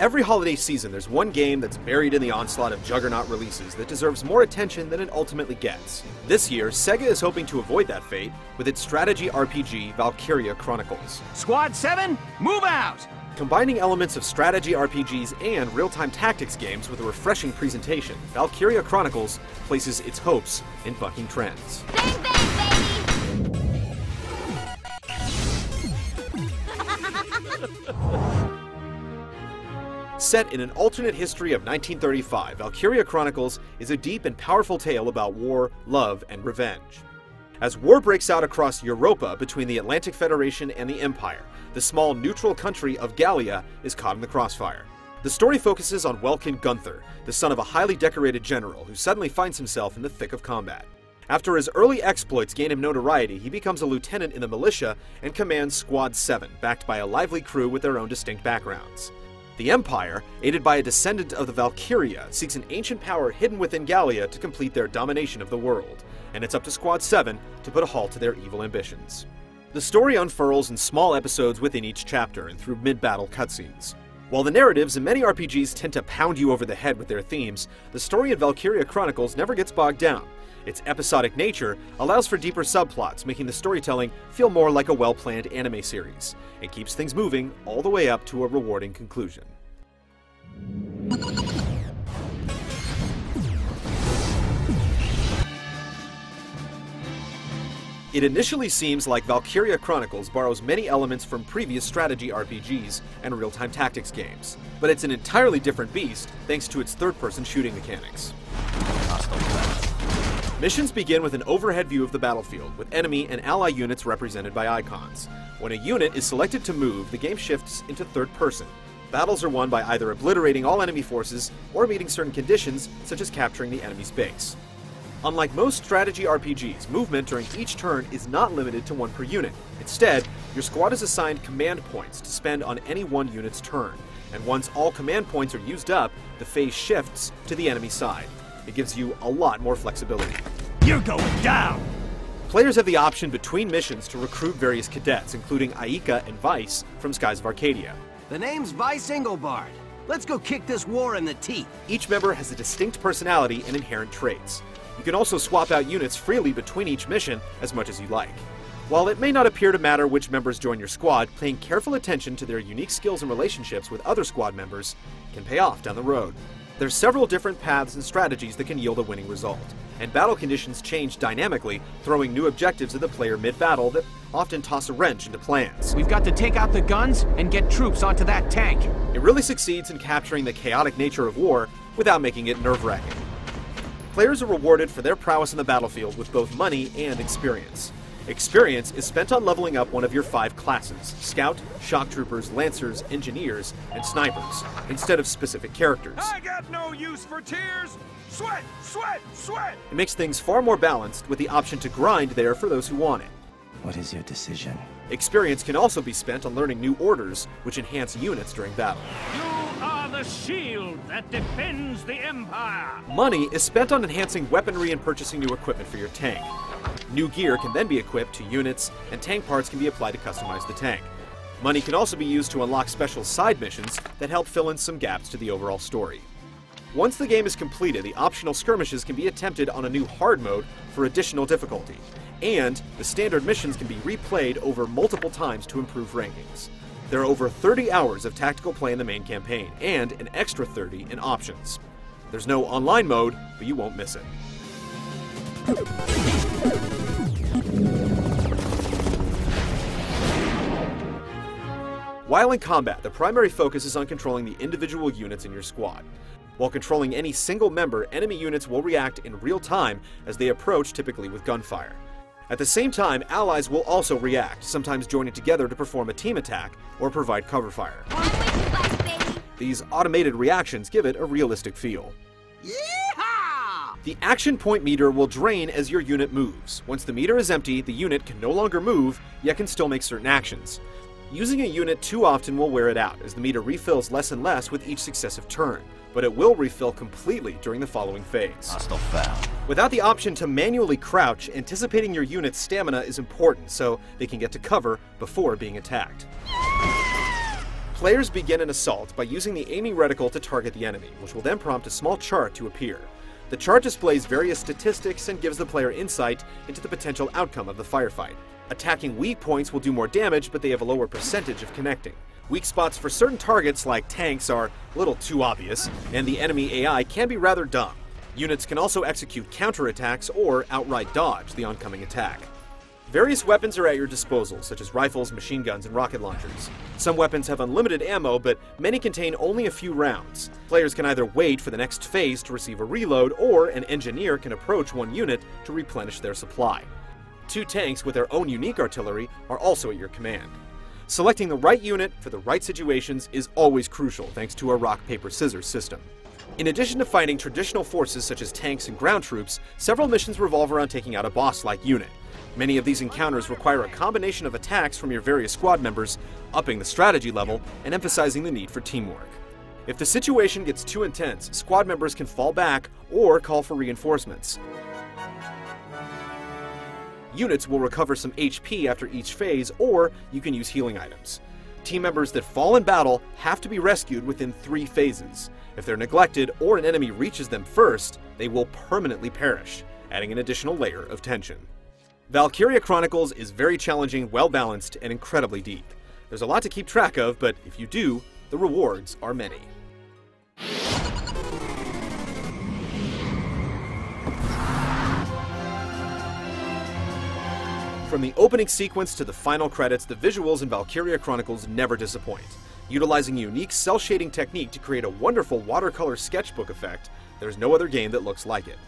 Every holiday season, there's one game that's buried in the onslaught of Juggernaut releases that deserves more attention than it ultimately gets. This year, Sega is hoping to avoid that fate with its strategy RPG, Valkyria Chronicles. Squad 7, move out! Combining elements of strategy RPGs and real-time tactics games with a refreshing presentation, Valkyria Chronicles places its hopes in bucking trends. Bang, bang, baby! Set in an alternate history of 1935, Valkyria Chronicles is a deep and powerful tale about war, love, and revenge. As war breaks out across Europa between the Atlantic Federation and the Empire, the small neutral country of Gallia is caught in the crossfire. The story focuses on Welkin Gunther, the son of a highly decorated general who suddenly finds himself in the thick of combat. After his early exploits gain him notoriety, he becomes a lieutenant in the militia and commands Squad 7, backed by a lively crew with their own distinct backgrounds. The Empire, aided by a descendant of the Valkyria, seeks an ancient power hidden within Gallia to complete their domination of the world, and it's up to Squad 7 to put a halt to their evil ambitions. The story unfurls in small episodes within each chapter and through mid-battle cutscenes. While the narratives in many RPGs tend to pound you over the head with their themes, the story in Valkyria Chronicles never gets bogged down. Its episodic nature allows for deeper subplots, making the storytelling feel more like a well-planned anime series. It keeps things moving all the way up to a rewarding conclusion. It initially seems like Valkyria Chronicles borrows many elements from previous strategy RPGs and real-time tactics games, but it's an entirely different beast thanks to its third-person shooting mechanics. Missions begin with an overhead view of the battlefield, with enemy and ally units represented by icons. When a unit is selected to move, the game shifts into third person. Battles are won by either obliterating all enemy forces or meeting certain conditions, such as capturing the enemy's base. Unlike most strategy RPGs, movement during each turn is not limited to one per unit. Instead, your squad is assigned command points to spend on any one unit's turn, and once all command points are used up, the phase shifts to the enemy side. It gives you a lot more flexibility. You're going down! Players have the option between missions to recruit various cadets, including Aika and Vice from Skies of Arcadia. The name's Vice Engelbard. Let's go kick this war in the teeth. Each member has a distinct personality and inherent traits. You can also swap out units freely between each mission as much as you like. While it may not appear to matter which members join your squad, paying careful attention to their unique skills and relationships with other squad members can pay off down the road. There's several different paths and strategies that can yield a winning result, and battle conditions change dynamically, throwing new objectives at the player mid-battle that often toss a wrench into plans. We've got to take out the guns and get troops onto that tank. It really succeeds in capturing the chaotic nature of war without making it nerve-wracking. Players are rewarded for their prowess in the battlefield with both money and experience. Experience is spent on leveling up one of your 5 classes: Scout, Shock Troopers, Lancers, Engineers, and Snipers, instead of specific characters. I got no use for tears! Sweat, sweat, sweat! It makes things far more balanced with the option to grind there for those who want it. What is your decision? Experience can also be spent on learning new orders, which enhance units during battle. You are the shield that defends the Empire! Money is spent on enhancing weaponry and purchasing new equipment for your tank. New gear can then be equipped to units, and tank parts can be applied to customize the tank. Money can also be used to unlock special side missions that help fill in some gaps to the overall story. Once the game is completed, the optional skirmishes can be attempted on a new hard mode for additional difficulty, and the standard missions can be replayed over multiple times to improve rankings. There are over 30 hours of tactical play in the main campaign, and an extra 30 in options. There's no online mode, but you won't miss it. While in combat, the primary focus is on controlling the individual units in your squad. While controlling any single member, enemy units will react in real time as they approach, typically with gunfire. At the same time, allies will also react, sometimes joining together to perform a team attack or provide cover fire. These automated reactions give it a realistic feel. Yeehaw! The action point meter will drain as your unit moves. Once the meter is empty, the unit can no longer move, yet can still make certain actions. Using a unit too often will wear it out, as the meter refills less and less with each successive turn, but it will refill completely during the following phase. Hostile found. Without the option to manually crouch, anticipating your unit's stamina is important so they can get to cover before being attacked. Players begin an assault by using the aiming reticle to target the enemy, which will then prompt a small chart to appear. The chart displays various statistics and gives the player insight into the potential outcome of the firefight. Attacking weak points will do more damage, but they have a lower percentage of connecting. Weak spots for certain targets like tanks are a little too obvious, and the enemy AI can be rather dumb. Units can also execute counterattacks or outright dodge the oncoming attack. Various weapons are at your disposal, such as rifles, machine guns, and rocket launchers. Some weapons have unlimited ammo, but many contain only a few rounds. Players can either wait for the next phase to receive a reload, or an engineer can approach one unit to replenish their supply. 2 tanks with their own unique artillery are also at your command. Selecting the right unit for the right situations is always crucial thanks to a rock, paper, scissors system. In addition to fighting traditional forces such as tanks and ground troops, several missions revolve around taking out a boss-like unit. Many of these encounters require a combination of attacks from your various squad members, upping the strategy level and emphasizing the need for teamwork. If the situation gets too intense, squad members can fall back or call for reinforcements. Units will recover some HP after each phase, or you can use healing items. Team members that fall in battle have to be rescued within 3 phases. If they're neglected or an enemy reaches them first, they will permanently perish, adding an additional layer of tension. Valkyria Chronicles is very challenging, well-balanced, and incredibly deep. There's a lot to keep track of, but if you do, the rewards are many. From the opening sequence to the final credits, the visuals in Valkyria Chronicles never disappoint. Utilizing a unique cel-shading technique to create a wonderful watercolor sketchbook effect, there's no other game that looks like it.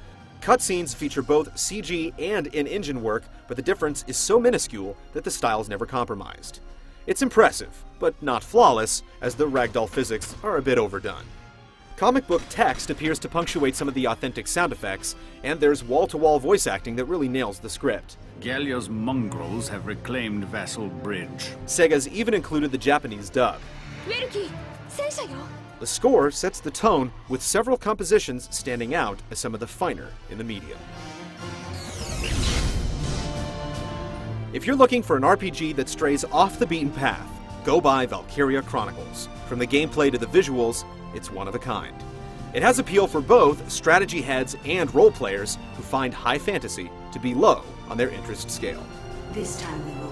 Cutscenes feature both CG and in-engine work, but the difference is so minuscule that the style is never compromised. It's impressive, but not flawless, as the ragdoll physics are a bit overdone. Comic book text appears to punctuate some of the authentic sound effects, and there's wall-to-wall voice acting that really nails the script. Gallia's mongrels have reclaimed Vassal Bridge. Sega's even included the Japanese dub. ウェルキー戦車よ The score sets the tone, with several compositions standing out as some of the finer in the media. If you're looking for an RPG that strays off the beaten path, go buy Valkyria Chronicles. From the gameplay to the visuals, it's one of a kind. It has appeal for both strategy heads and role players who find high fantasy to be low on their interest scale. This time we will